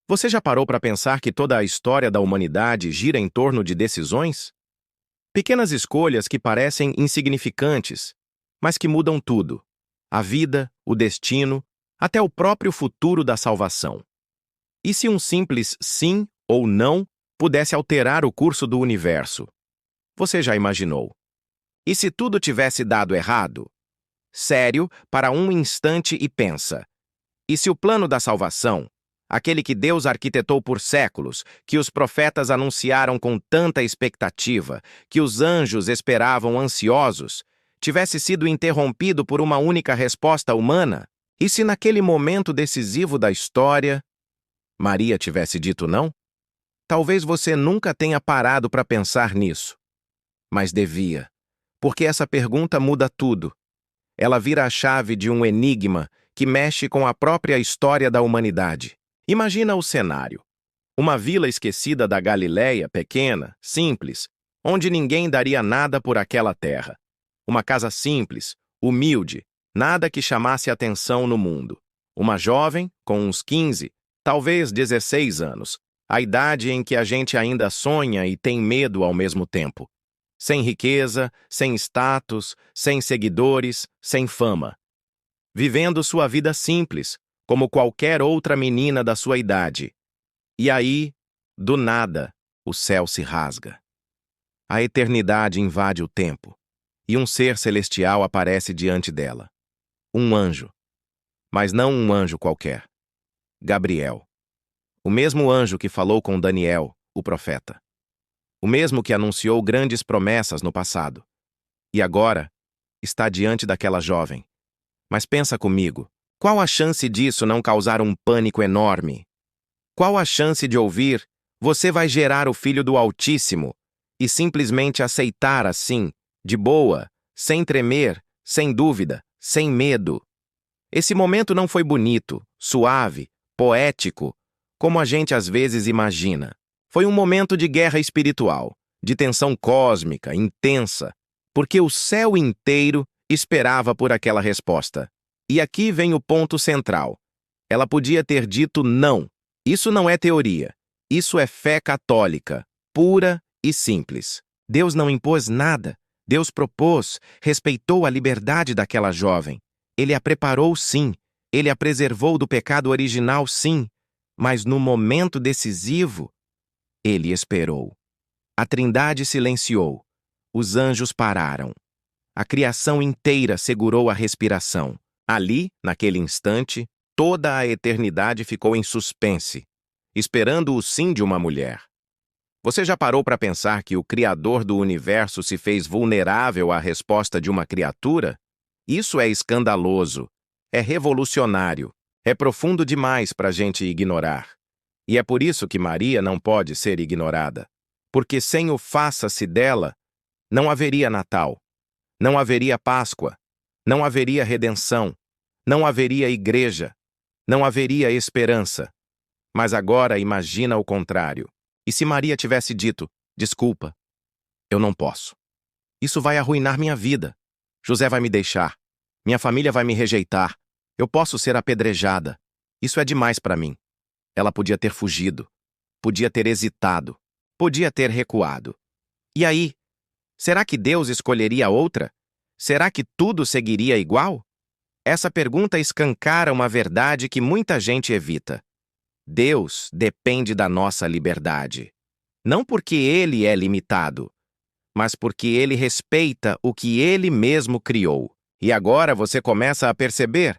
Você já parou para pensar que toda a história da humanidade gira em torno de decisões? Pequenas escolhas que parecem insignificantes, mas que mudam tudo: a vida, o destino, até o próprio futuro da salvação. E se um simples sim ou não pudesse alterar o curso do universo? Você já imaginou? E se tudo tivesse dado errado? Sério, para um instante e pensa. E se o plano da salvação, aquele que Deus arquitetou por séculos, que os profetas anunciaram com tanta expectativa, que os anjos esperavam ansiosos, tivesse sido interrompido por uma única resposta humana? E se naquele momento decisivo da história, Maria tivesse dito não? Talvez você nunca tenha parado para pensar nisso, mas devia, porque essa pergunta muda tudo. Ela vira a chave de um enigma que mexe com a própria história da humanidade. Imagina o cenário. Uma vila esquecida da Galileia, pequena, simples, onde ninguém daria nada por aquela terra. Uma casa simples, humilde, nada que chamasse atenção no mundo. Uma jovem, com uns 15, talvez 16 anos, a idade em que a gente ainda sonha e tem medo ao mesmo tempo. Sem riqueza, sem status, sem seguidores, sem fama. Vivendo sua vida simples, como qualquer outra menina da sua idade. E aí, do nada, o céu se rasga. A eternidade invade o tempo, e um ser celestial aparece diante dela. Um anjo. Mas não um anjo qualquer. Gabriel. O mesmo anjo que falou com Daniel, o profeta. O mesmo que anunciou grandes promessas no passado. E agora, está diante daquela jovem. Mas pensa comigo, qual a chance disso não causar um pânico enorme? Qual a chance de ouvir, você vai gerar o Filho do Altíssimo, e simplesmente aceitar assim, de boa, sem tremer, sem dúvida, sem medo? Esse momento não foi bonito, suave, poético, como a gente às vezes imagina. Foi um momento de guerra espiritual, de tensão cósmica, intensa, porque o céu inteiro esperava por aquela resposta. E aqui vem o ponto central. Ela podia ter dito não. Isso não é teoria. Isso é fé católica, pura e simples. Deus não impôs nada. Deus propôs, respeitou a liberdade daquela jovem. Ele a preparou, sim. Ele a preservou do pecado original, sim. Mas no momento decisivo, ele esperou. A Trindade silenciou. Os anjos pararam. A criação inteira segurou a respiração. Ali, naquele instante, toda a eternidade ficou em suspense, esperando o sim de uma mulher. Você já parou para pensar que o Criador do universo se fez vulnerável à resposta de uma criatura? Isso é escandaloso, é revolucionário, é profundo demais para a gente ignorar. E é por isso que Maria não pode ser ignorada. Porque sem o faça-se dela, não haveria Natal, não haveria Páscoa, não haveria redenção, não haveria igreja, não haveria esperança. Mas agora imagina o contrário. E se Maria tivesse dito, desculpa, eu não posso. Isso vai arruinar minha vida. José vai me deixar. Minha família vai me rejeitar. Eu posso ser apedrejada. Isso é demais para mim. Ela podia ter fugido, podia ter hesitado, podia ter recuado. E aí, será que Deus escolheria outra? Será que tudo seguiria igual? Essa pergunta escancara uma verdade que muita gente evita. Deus depende da nossa liberdade. Não porque Ele é limitado, mas porque Ele respeita o que Ele mesmo criou. E agora você começa a perceber?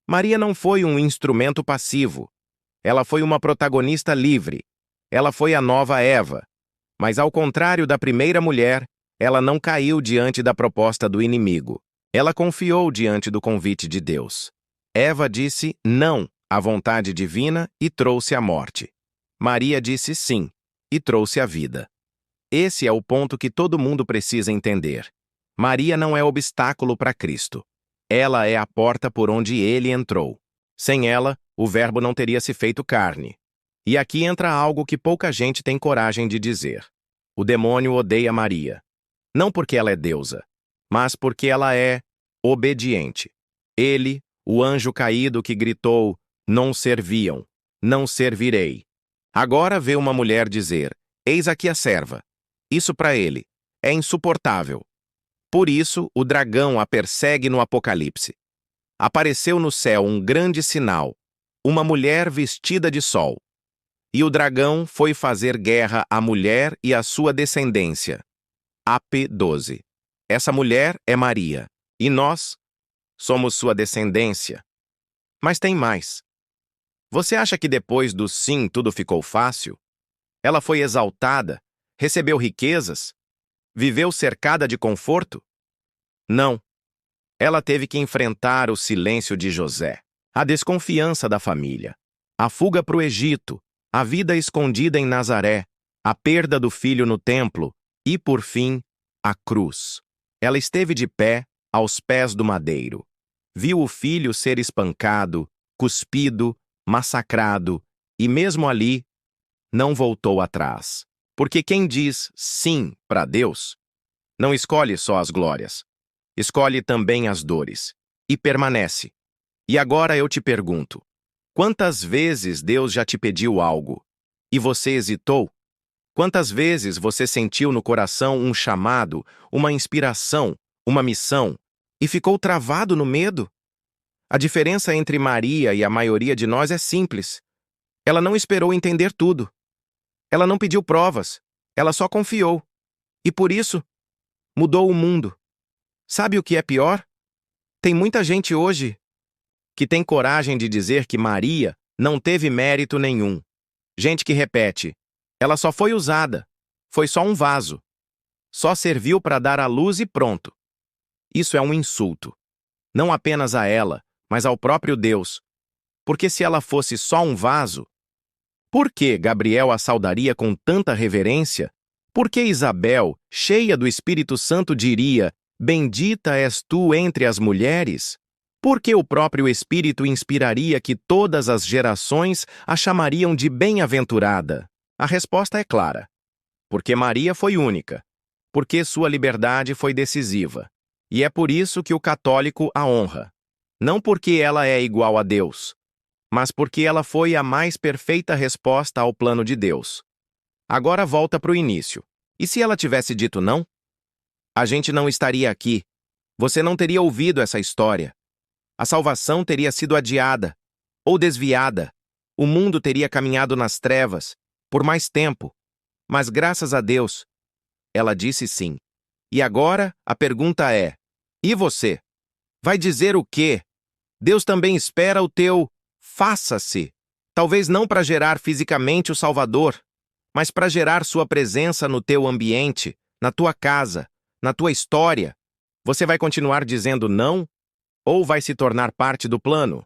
Maria não foi um instrumento passivo. Ela foi uma protagonista livre. Ela foi a nova Eva. Mas ao contrário da primeira mulher, ela não caiu diante da proposta do inimigo. Ela confiou diante do convite de Deus. Eva disse não à vontade divina e trouxe a morte. Maria disse sim e trouxe a vida. Esse é o ponto que todo mundo precisa entender. Maria não é obstáculo para Cristo. Ela é a porta por onde ele entrou. Sem ela, o Verbo não teria se feito carne. E aqui entra algo que pouca gente tem coragem de dizer. O demônio odeia Maria. Não porque ela é deusa, mas porque ela é obediente. Ele, o anjo caído que gritou, não serviam, não servirei. Agora vê uma mulher dizer: eis aqui a serva. Isso para ele é insuportável. Por isso, o dragão a persegue no Apocalipse. Apareceu no céu um grande sinal, uma mulher vestida de sol. E o dragão foi fazer guerra à mulher e à sua descendência. AP 12. Essa mulher é Maria, e nós somos sua descendência. Mas tem mais. Você acha que depois do sim tudo ficou fácil? Ela foi exaltada, recebeu riquezas, viveu cercada de conforto? Não. Ela teve que enfrentar o silêncio de José, a desconfiança da família, a fuga para o Egito, a vida escondida em Nazaré, a perda do filho no templo e, por fim, a cruz. Ela esteve de pé aos pés do madeiro. Viu o filho ser espancado, cuspido, massacrado e, mesmo ali, não voltou atrás. Porque quem diz sim para Deus não escolhe só as glórias, escolhe também as dores e permanece. E agora eu te pergunto: quantas vezes Deus já te pediu algo e você hesitou? Quantas vezes você sentiu no coração um chamado, uma inspiração, uma missão e ficou travado no medo? A diferença entre Maria e a maioria de nós é simples. Ela não esperou entender tudo. Ela não pediu provas. Ela só confiou. E por isso, mudou o mundo. Sabe o que é pior? Tem muita gente hoje que tem coragem de dizer que Maria não teve mérito nenhum. Gente que repete: ela só foi usada, foi só um vaso, só serviu para dar à luz e pronto. Isso é um insulto. Não apenas a ela, mas ao próprio Deus. Porque se ela fosse só um vaso, por que Gabriel a saudaria com tanta reverência? Por que Isabel, cheia do Espírito Santo, diria: bendita és tu entre as mulheres? Por que o próprio Espírito inspiraria que todas as gerações a chamariam de bem-aventurada? A resposta é clara. Porque Maria foi única. Porque sua liberdade foi decisiva. E é por isso que o católico a honra. Não porque ela é igual a Deus, mas porque ela foi a mais perfeita resposta ao plano de Deus. Agora volta para o início. E se ela tivesse dito não? A gente não estaria aqui. Você não teria ouvido essa história. A salvação teria sido adiada ou desviada. O mundo teria caminhado nas trevas por mais tempo. Mas graças a Deus, ela disse sim. E agora a pergunta é: e você? Vai dizer o quê? Deus também espera o teu faça-se. Talvez não para gerar fisicamente o Salvador, mas para gerar sua presença no teu ambiente, na tua casa, na tua história. Você vai continuar dizendo não ou vai se tornar parte do plano?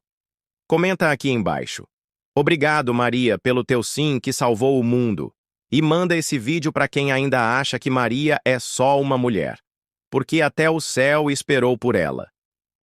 Comenta aqui embaixo. Obrigado, Maria, pelo teu sim que salvou o mundo. E manda esse vídeo para quem ainda acha que Maria é só uma mulher. Porque até o céu esperou por ela.